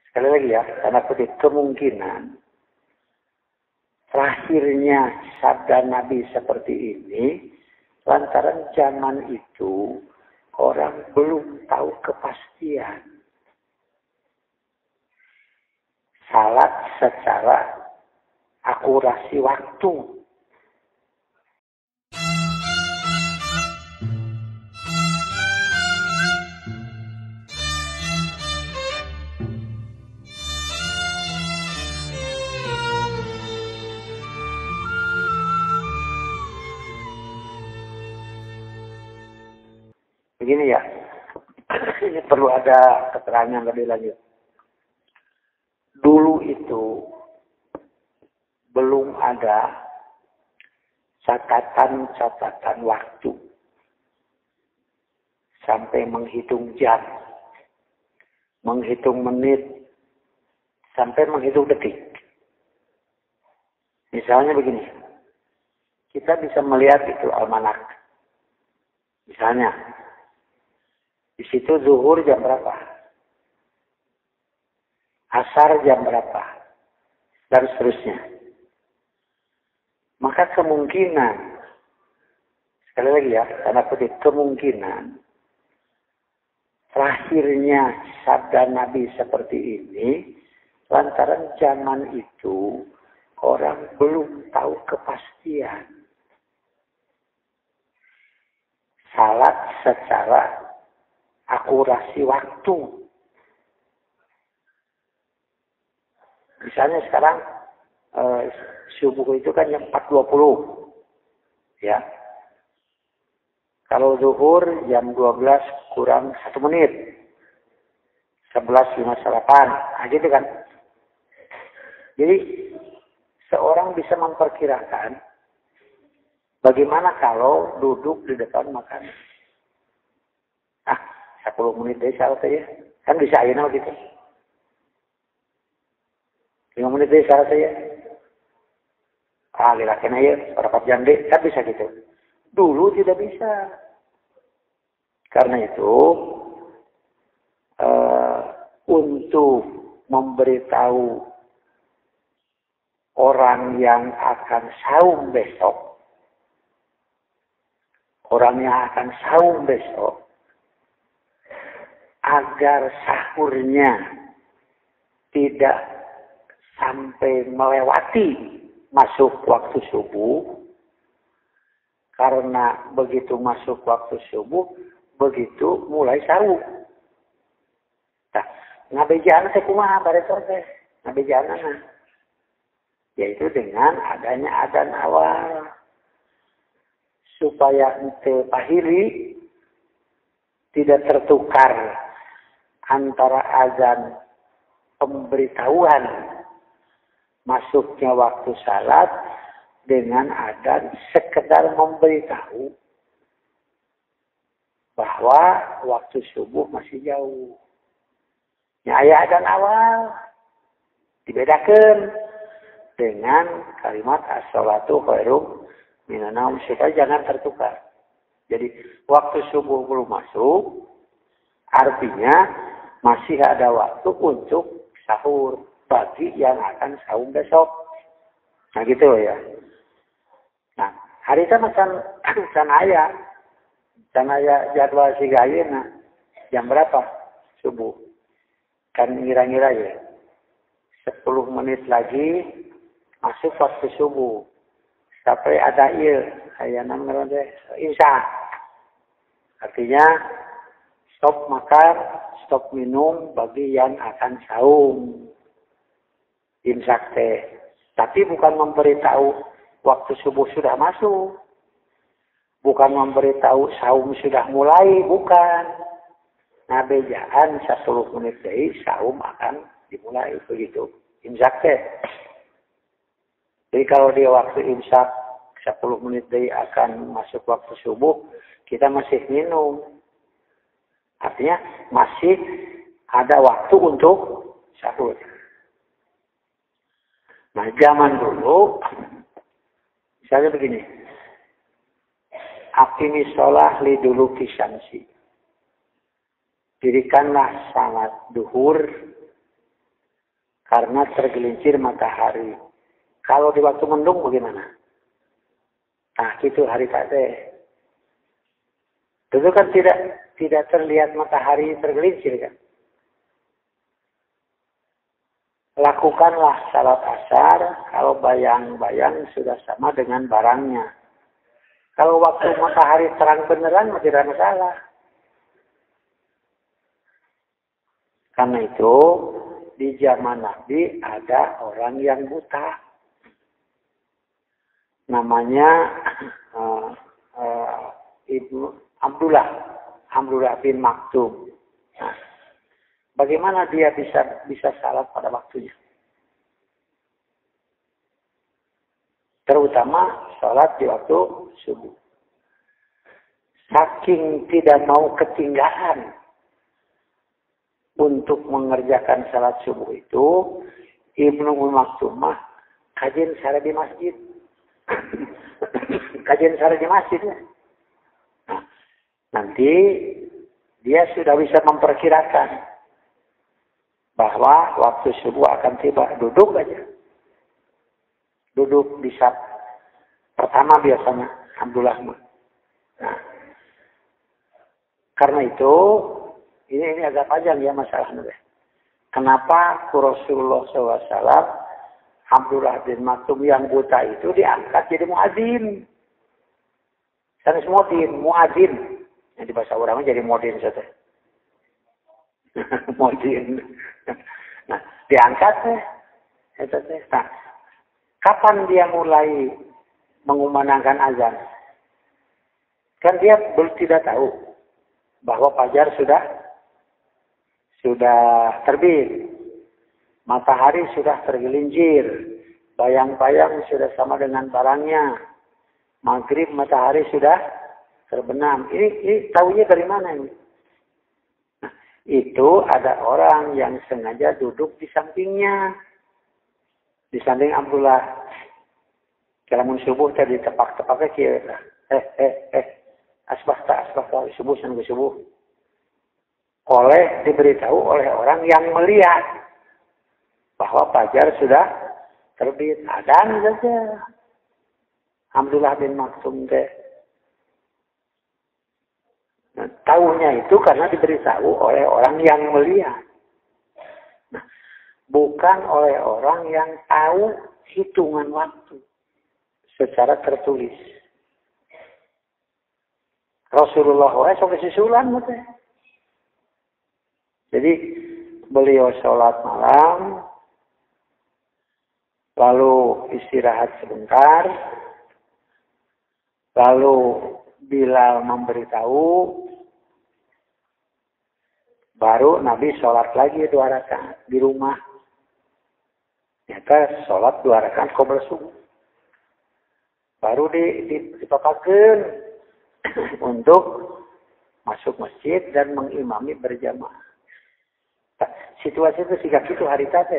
Sekali lagi ya, karena kutip kemungkinan terakhirnya sabda Nabi seperti ini, lantaran zaman itu orang belum tahu kepastian salat secara akurasi waktu. Begini ya, ini perlu ada keterangan lebih lanjut. Dulu itu belum ada catatan waktu sampai menghitung jam, menghitung menit, sampai menghitung detik. Misalnya begini, kita bisa melihat itu almanak. Misalnya, di situ zuhur jam berapa? Asar jam berapa? Dan seterusnya. Maka kemungkinan, sekali lagi ya, karena kutip kemungkinan, terakhirnya sabda Nabi seperti ini, lantaran zaman itu orang belum tahu kepastian salat secara akurasi waktu. Misalnya sekarang subuh itu kan jam 4.20. Ya. Kalau zuhur jam 12 kurang 1 menit. 11.58. Nah, gitu kan. Jadi seorang bisa memperkirakan bagaimana kalau duduk di depan makan. 10 menit deh salat aja. Kan bisa ayeuna gitu. 5 menit deh salat aja. Lilakeun aja berapa jam deh, kan bisa gitu. Dulu tidak bisa. Karena itu untuk memberitahu orang yang akan saum besok, agar sahurnya tidak sampai melewati masuk waktu subuh, karena begitu masuk waktu subuh, begitu mulai sahur. Nah, ngabejaan teh kumaha baresor teh? Ngabejaan yaitu dengan adanya adzan awal, supaya ente pahili tidak tertukar antara azan pemberitahuan masuknya waktu salat dengan adzan sekedar memberitahu bahwa waktu subuh masih jauh. Aya adzan awal dibedakan dengan kalimat as-sholatu khairum minan naum supaya jangan tertukar. Jadi waktu subuh belum masuk, artinya masih ada waktu untuk sahur bagi yang akan saum besok. Nah gitu ya. Nah, hari itu macam aya jadwal siga ayeuna jam berapa subuh. Kan ngira-ngira ya. 10 menit lagi masuk waktu subuh. Sampai ada aya namanya insya. Artinya stop makan, stop minum bagi yang akan saum. Imsak teh. Tapi bukan memberitahu waktu subuh sudah masuk. Bukan memberitahu saum sudah mulai, bukan. Nah, bejaan 10 menit dari saum akan dimulai begitu. Imsak teh. Jadi kalau dia waktu imsak 10 menit dari akan masuk waktu subuh, kita masih minum. Artinya masih ada waktu untuk sahur. Nah, zaman dulu, misalnya begini. Aqimi sholah li duluki syamsi. Dirikanlah salat duhur karena tergelincir matahari. Kalau di waktu mendung bagaimana? Nah, gitu hari tadi. Itu kan tidak terlihat matahari tergelincir kan? Lakukanlah salat asar kalau bayang-bayang sudah sama dengan barangnya. Kalau waktu matahari terang beneran tidak masalah. Karena itu di zaman Nabi ada orang yang buta. Namanya Ibnu Abdullah bin Maktum. Nah, bagaimana dia bisa salat pada waktunya? Terutama salat di waktu subuh. Saking tidak mau ketinggalan untuk mengerjakan salat subuh itu, Ibnu Maktum kajian sare di masjid. Kajian sare di masjid ya. Nah, nanti dia sudah bisa memperkirakan bahwa waktu subuh akan tiba. Duduk aja. Duduk di saat pertama biasanya Abdullah. Nah, karena itu ini agak panjang ya masalahnya. Kenapa Rasulullah SAW Abdullah bin Maktum yang buta itu diangkat jadi muadzin? Sanes muadzin. Yang di bahasa orangnya jadi modin saja. Modin. Nah, diangkat teh. Nah, kapan dia mulai mengumandangkan azan? Kan dia belum tidak tahu bahwa fajar sudah terbit. Matahari sudah tergelincir. Bayang-bayang sudah sama dengan barangnya. Maghrib matahari sudah terbenam. Ini tahunya dari mana ini? Nah, itu ada orang yang sengaja duduk di sampingnya. Di samping Abdullah. Kalau subuh tadi tepak-tepaknya kira. Asbahta, subuh. Diberitahu oleh orang yang melihat bahwa fajar sudah terbit. Adzan saja. Abdullah bin Maktum teh. Nah, tahunya itu karena diberitahu oleh orang yang melihat. Nah, bukan oleh orang yang tahu hitungan waktu secara tertulis. Rasulullah sampai susulan teh. Jadi beliau sholat malam, lalu istirahat sebentar, lalu Bilal memberitahu, baru Nabi sholat lagi 2 rakaat di rumah. Ternyata sholat 2 rakaat qobliyah subuh. Baru dipapakeun untuk masuk masjid dan mengimami berjamaah. Nah, situasi itu sehingga gitu hari tadi.